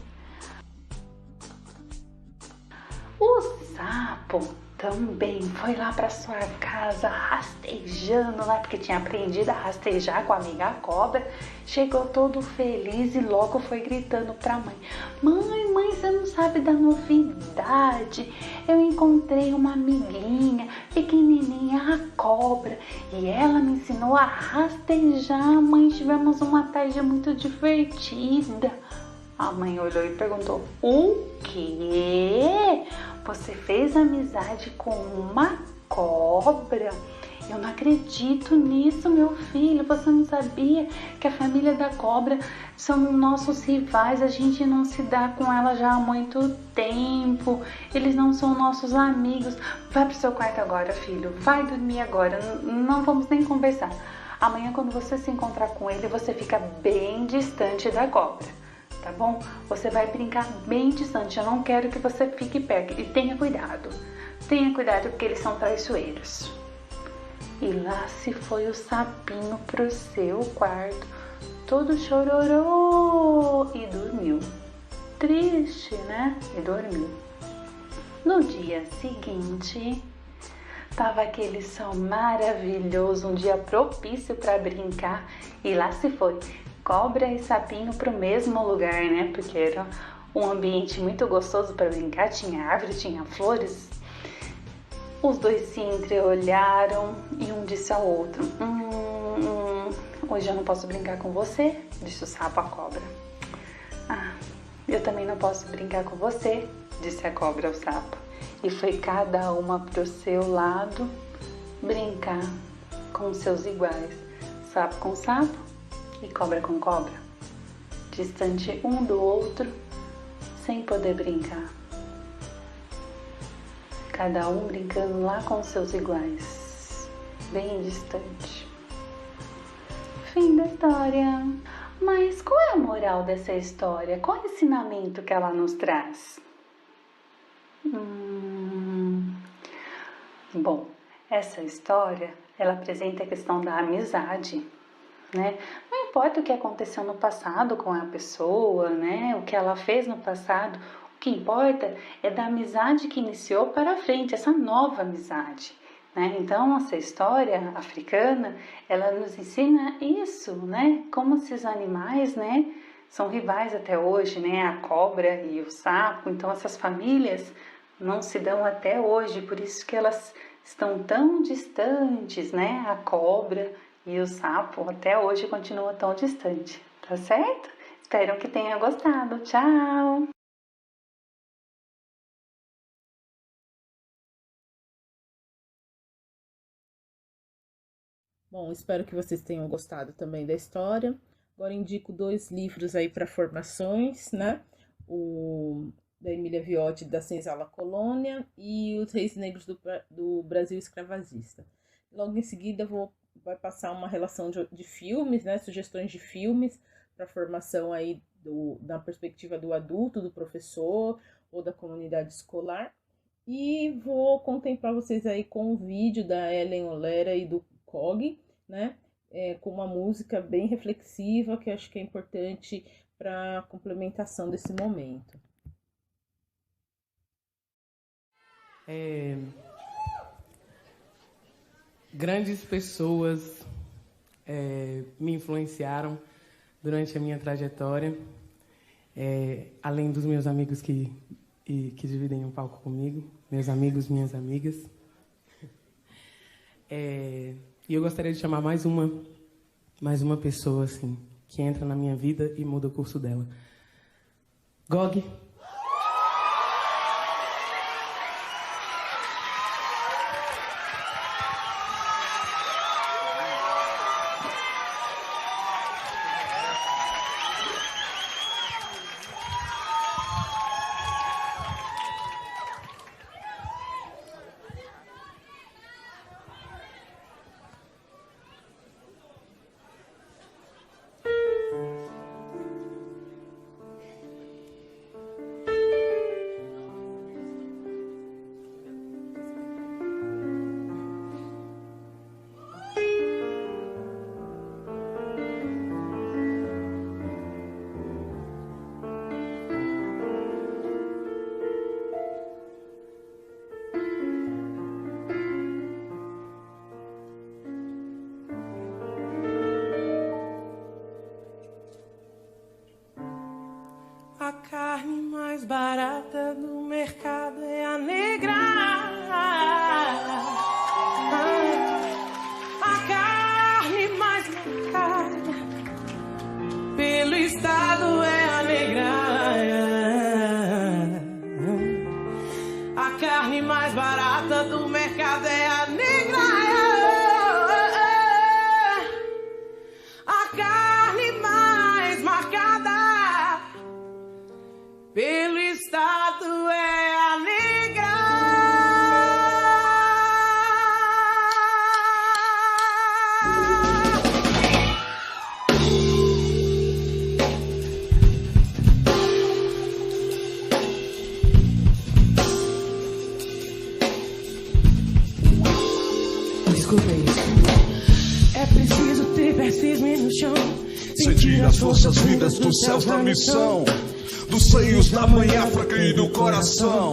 O sapo também foi lá para sua casa rastejando lá, porque tinha aprendido a rastejar com a amiga cobra. Chegou todo feliz e logo foi gritando para a mãe: mãe, você não sabe da novidade. Eu encontrei uma amiguinha pequenininha, a cobra, e ela me ensinou a rastejar. Mãe, tivemos uma tarde muito divertida. A mãe olhou e perguntou: o quê? Você fez amizade com uma cobra? Eu não acredito nisso, meu filho. Você não sabia que a família da cobra são nossos rivais? A gente não se dá com ela já há muito tempo. Eles não são nossos amigos. Vai pro seu quarto agora, filho. Vai dormir agora. Não vamos nem conversar. Amanhã, quando você se encontrar com ele, você fica bem distante da cobra. Tá bom? Você vai brincar bem distante. Eu não quero que você fique perto. E tenha cuidado. Tenha cuidado porque eles são traiçoeiros. E lá se foi o sapinho pro seu quarto, todo chororô, e dormiu. Triste, né? E dormiu. No dia seguinte, tava aquele sol maravilhoso, um dia propício para brincar. E lá se foi cobra e sapinho pro mesmo lugar, né? Porque era um ambiente muito gostoso para brincar. Tinha árvore, tinha flores. Os dois se entreolharam e um disse ao outro: hoje eu não posso brincar com você, disse o sapo à cobra. Ah, eu também não posso brincar com você, disse a cobra ao sapo. E foi cada uma pro seu lado brincar com seus iguais, sapo com sapo e cobra com cobra, distante um do outro, sem poder brincar. Cada um brincando lá com seus iguais, bem distante. Fim da história. Mas qual é a moral dessa história? Qual é o ensinamento que ela nos traz? Bom, essa história, ela apresenta a questão da amizade, né? Não importa o que aconteceu no passado com a pessoa, né? O que ela fez no passado, o que importa é da amizade que iniciou para frente, essa nova amizade, né? Então, essa história africana, ela nos ensina isso, né? Como esses animais, né, são rivais até hoje, né? A cobra e o sapo. Então, essas famílias não se dão até hoje, por isso que elas estão tão distantes, né? A cobra e o sapo até hoje continuam tão distantes, tá certo? Espero que tenha gostado. Tchau! Bom, espero que vocês tenham gostado também da história. Agora indico 2 livros aí para formações, né? O da Emília Viotti, da Senzala Colônia, e Os Reis Negros do Brasil Escravagista. Logo em seguida vai passar uma relação de filmes, né? Sugestões de filmes para formação aí da perspectiva do adulto, do professor ou da comunidade escolar. E vou contemplar vocês aí com um vídeo da Ellen Olera e do Cog, né? Com uma música bem reflexiva, que acho que é importante para a complementação desse momento. Grandes pessoas me influenciaram durante a minha trajetória, além dos meus amigos que dividem um palco comigo, meus amigos, minhas amigas. E eu gostaria de chamar mais uma pessoa assim, que entra na minha vida e muda o curso dela. Gog. A carne mais barata do mercado é a negra. A carne mais marcada pelo estado é a negra. A carne mais barata do mercado é a negra. A carne mais marcada pelo estado é a negra. Escuta isso. É preciso ter persisme no chão, sentir as forças vindas dos céus da missão, dos seios da mãe África e do coração.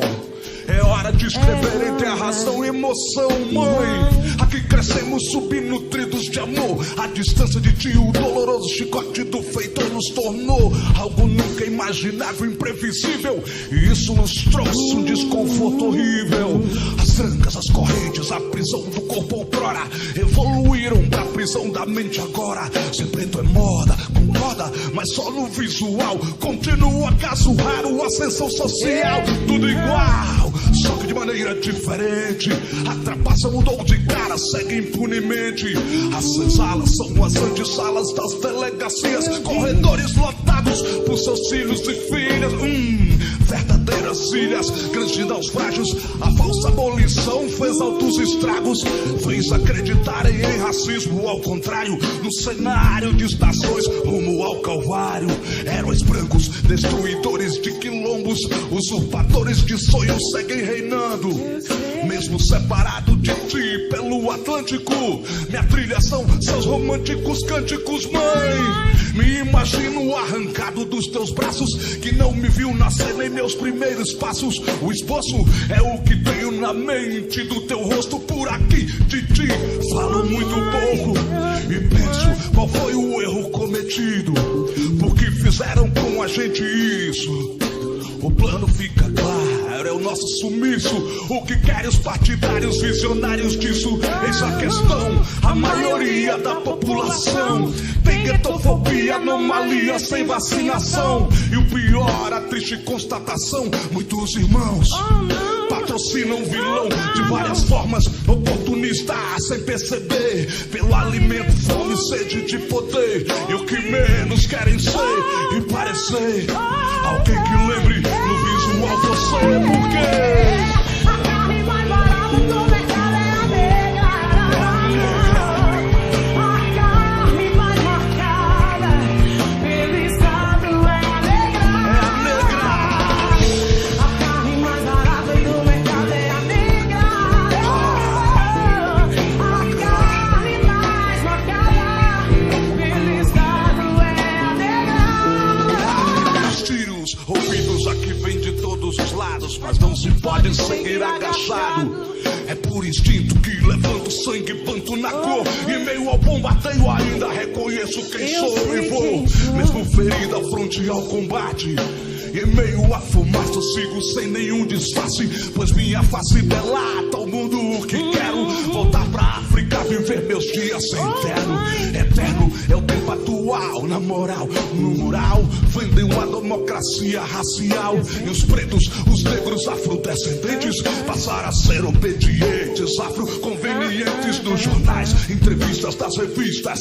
É hora de escrever entre a razão e emoção, mãe. Aqui crescemos subnutridos de amor. A distância de ti, o doloroso chicote do feitor nos tornou algo nunca imaginável, imprevisível. E isso nos trouxe um desconforto horrível. As trancas, as correntes, a prisão do corpo outrora evoluíram pra prisão prisão da mente agora. Ser preto é moda, concorda, mas só no visual. Continua caso raro, ascensão social. Tudo igual, só que de maneira diferente. A trapaça mudou de cara, segue impunemente. As senzalas são as antessalas das delegacias. Corredores lotados por seus filhos e filhas. Verdadeiras ilhas, grandes naufrágios. A falsa abolição fez altos estragos. Fez acreditarem em racismo, ao contrário. No cenário de estações rumo ao calvário. Heróis brancos, destruidores de quilombos. Usurpadores de sonhos seguem reinando. Mesmo separado de ti pelo Atlântico. Minha trilha são seus românticos cânticos, mãe. Me imagino arrancado dos teus braços, que não me viu nascer nem meus primeiros passos. O esboço é o que tenho na mente do teu rosto por aqui. De ti falo muito pouco e penso qual foi o erro cometido. Por que fizeram com a gente isso? O plano fica claro, é o nosso sumiço. O que querem os partidários visionários disso? Eis a questão, a maioria da população tem guetofobia, anomalia sem vacinação. E o pior, a triste constatação, muitos irmãos patrocinam um vilão de várias formas, oportunista sem perceber, pelo alimento, fome, sede de poder. E o que menos querem ser e parecer alguém que lembre no visual você, porque a carne mais barata do mercado é a negra. A carne mais marcada pelo estado é a negra. A carne mais barata do mercado é a negra. A carne mais marcada pelo estado é a negra. os tiros ouvidos aqui vêm de todos os lados, mas não se pode seguir agachado. É por instinto que levanto sangue, panto na cor. E meio ao bombardeio ainda reconheço quem sou e vou, mesmo ferida fronte ao combate. E em meio à fumaça sigo sem nenhum disfarce, pois minha face delata ao mundo o que quero. Voltar pra África, viver meus dias sem inverno. Eterno é o tempo atual, na moral, no mural vendem uma democracia racial. E os pretos, os negros afrodescendentes passaram a ser obedientes, afroconvenientes nos jornais, entrevistas das revistas.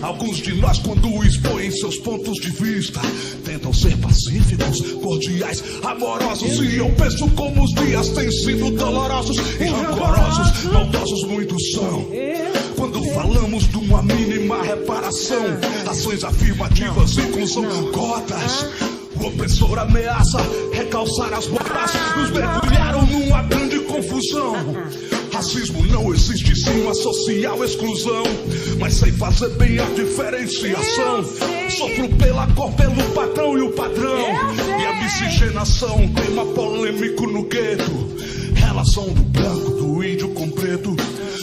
Alguns de nós, quando expõem seus pontos de vista, tentam ser pacíficos, cordiais, amorosos. E eu penso como os dias têm sido dolorosos e rancorosos, maldosos muitos são. Quando falamos de uma mínima reparação, ações afirmativas, inclusão, cotas. O opressor ameaça recalçar as botas, nos mergulharam numa grande confusão. Racismo não existe, sim, uma social exclusão, mas sei fazer bem a diferenciação. Sofro pela cor, pelo patrão e o padrão. E a miscigenação, tema polêmico no gueto. Relação do branco, do índio com preto.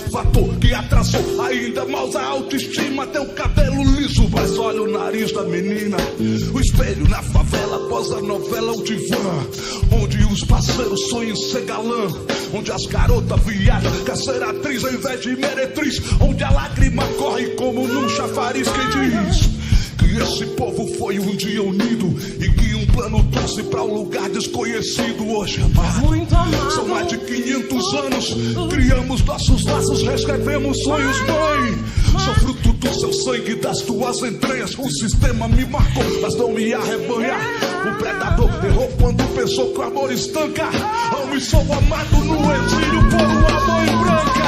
Fator que atrasou ainda mais a autoestima. Teu cabelo liso, mas olha o nariz da menina. O espelho na favela após a novela O Divã, onde os parceiros sonham ser galã, onde as garotas viajam, quer ser atriz ao invés de meretriz, onde a lágrima corre como num chafariz. Quem diz que esse povo foi um dia unido e que um plano trouxe pra um lugar desconhecido hoje amado? São mais de 500 anos, criamos nossos laços, reescrevemos sonhos, mãe. Sou fruto do seu sangue, das tuas entranhas. O sistema me marcou, mas não me arrebanha. O predador errou quando pensou que o amor estanca. Amo e sou amado no exílio por uma mãe branca.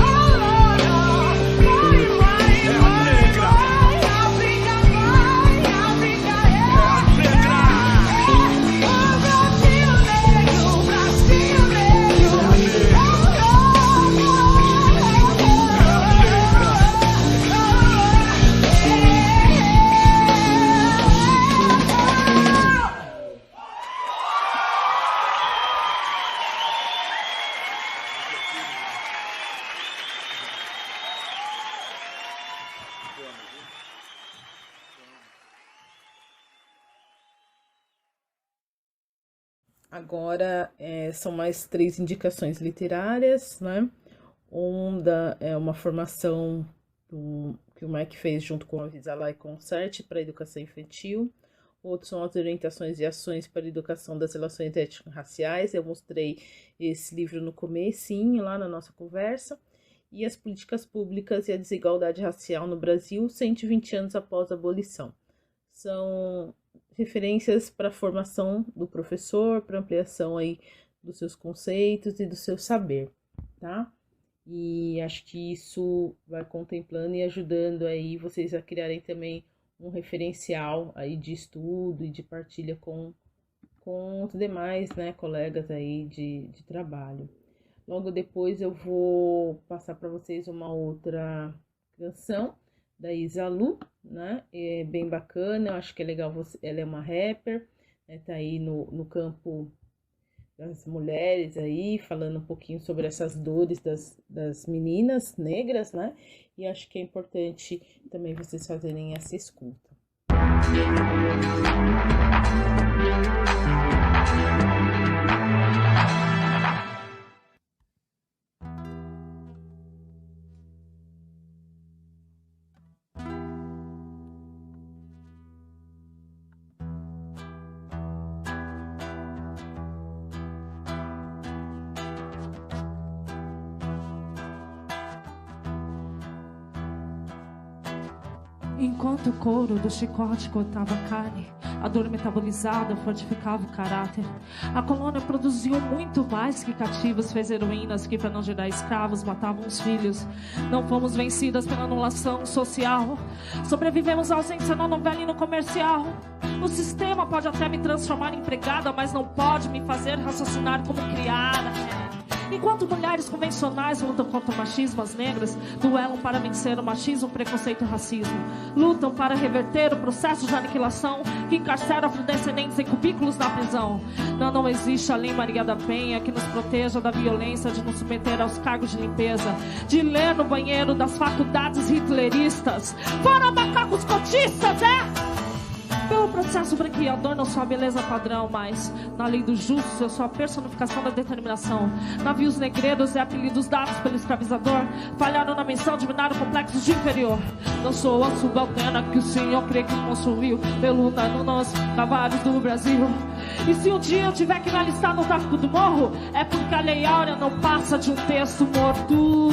Oh Agora, são mais 3 indicações literárias, né? É uma formação que o Mike fez junto com a Visalai Concert para a educação infantil. Outros são as orientações e ações para a educação das relações étnico-raciais. Eu mostrei esse livro no comecinho, lá na nossa conversa. E as políticas públicas e a desigualdade racial no Brasil, 120 anos após a abolição. São referências para a formação do professor, para ampliação aí dos seus conceitos e do seu saber, tá? E acho que isso vai contemplando e ajudando aí vocês a criarem também um referencial aí de estudo e de partilha com os demais, né, colegas aí de trabalho. Logo depois eu vou passar para vocês uma outra canção da Isa Lu, né? É bem bacana, eu acho que é legal, ela é uma rapper, né? Tá aí no campo das mulheres aí, falando um pouquinho sobre essas dores das meninas negras, né? E acho que é importante também vocês fazerem essa escuta. Enquanto o couro do chicote cortava a carne, a dor metabolizada fortificava o caráter. A colônia produziu muito mais que cativos, fez heroínas que, para não gerar escravos, matavam os filhos. Não fomos vencidas pela anulação social, sobrevivemos à ausência na novela e no comercial. O sistema pode até me transformar em empregada, mas não pode me fazer raciocinar como criada. Enquanto mulheres convencionais lutam contra o machismo, as negras duelam para vencer o machismo, o preconceito e o racismo. Lutam para reverter o processo de aniquilação que encarcera afrodescendentes em cubículos na prisão. Não existe a lei Maria da Penha que nos proteja da violência de nos submeter aos cargos de limpeza, de ler no banheiro das faculdades hitleristas. Fora macacos cotistas, Pelo processo branqueador não sou a beleza padrão, mas na lei dos justos eu sou a personificação da determinação. Navios negreiros e apelidos dados pelo escravizador falharam na menção de minar complexos de inferior. Não sou a subalterna que o senhor crê que construiu pelo nos cavalos do Brasil. E se um dia eu tiver que me alistar no tráfico do morro, é porque a lei áurea não passa de um texto morto.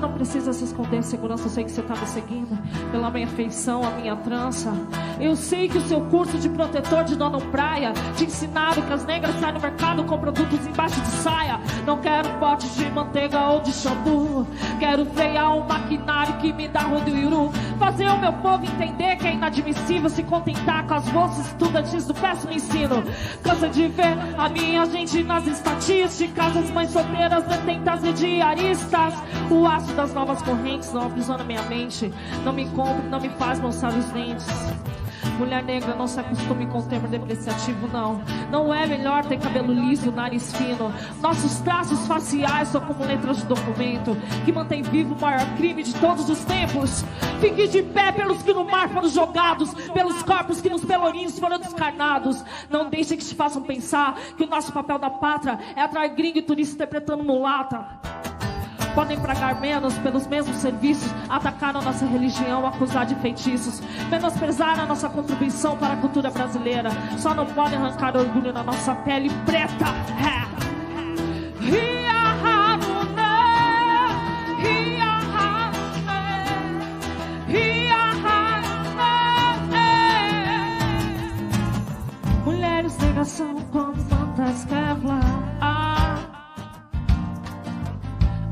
Não precisa se esconder, segurança, eu sei que você tá me seguindo pela minha feição, a minha trança. Eu sei que o seu curso de protetor de dono praia te ensinaram que as negras saem no mercado com produtos embaixo de saia. Não quero potes de manteiga ou de shampoo, quero frear um maquinário que me dá rodo-iru. Fazer o meu povo entender que é inadmissível se contentar com as bolsas estudantis do péssimo ensino. Cansa de ver a minha gente nas estatísticas, as mães solteiras, detentas e diaristas. O aço das novas correntes não aprisiona minha mente, não me compre, não me faz mostrar os dentes. Mulher negra, não se acostume com o termo depreciativo, não. Não é melhor ter cabelo liso e o nariz fino. Nossos traços faciais são como letras de documento que mantém vivo o maior crime de todos os tempos. Fique de pé pelos que no mar foram jogados, pelos corpos que nos pelourinhos foram descarnados. Não deixe que te façam pensar que o nosso papel da pátria é atrair gringo e turista interpretando mulata. Podem pagar menos pelos mesmos serviços, atacar a nossa religião, acusar de feitiços, menosprezar a nossa contribuição para a cultura brasileira. Só não podem arrancar orgulho na nossa pele preta. Mulheres negras são como plantas Kevlar,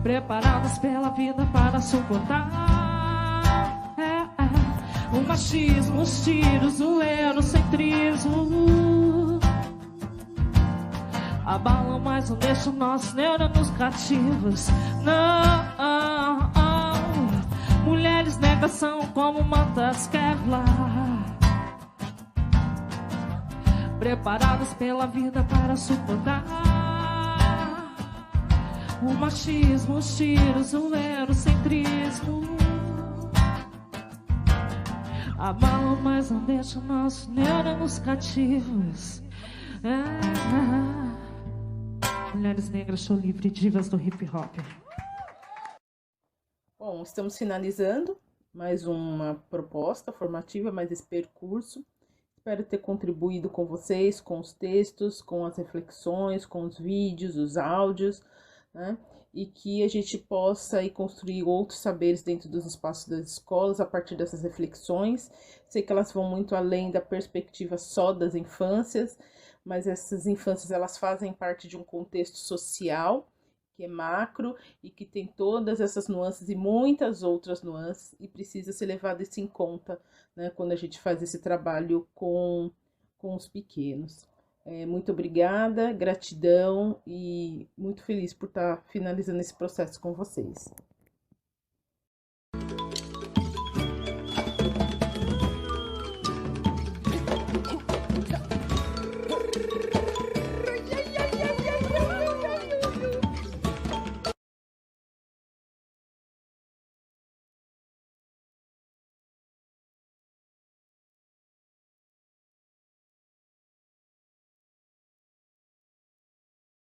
preparadas pela vida para suportar o machismo, os tiros, o eurocentrismo. Abalam, mas não deixam nossos neurônios cativos. Não, mulheres negras são como mantas Kevlar, preparadas pela vida para suportar O machismo, os tiros, o eurocentrismo abalam, mas não deixa nossos neurônios cativos. Mulheres negras, show livre, divas do hip hop. Bom, estamos finalizando mais uma proposta formativa, mais esse percurso. Espero ter contribuído com vocês, com os textos, com as reflexões, com os vídeos, os áudios, né? E que a gente possa aí construir outros saberes dentro dos espaços das escolas a partir dessas reflexões. Sei que elas vão muito além da perspectiva só das infâncias, mas essas infâncias elas fazem parte de um contexto social que é macro e que tem todas essas nuances e muitas outras nuances e precisa ser levado isso em conta, né, quando a gente faz esse trabalho com os pequenos. Muito obrigada, gratidão e muito feliz por estar finalizando esse processo com vocês.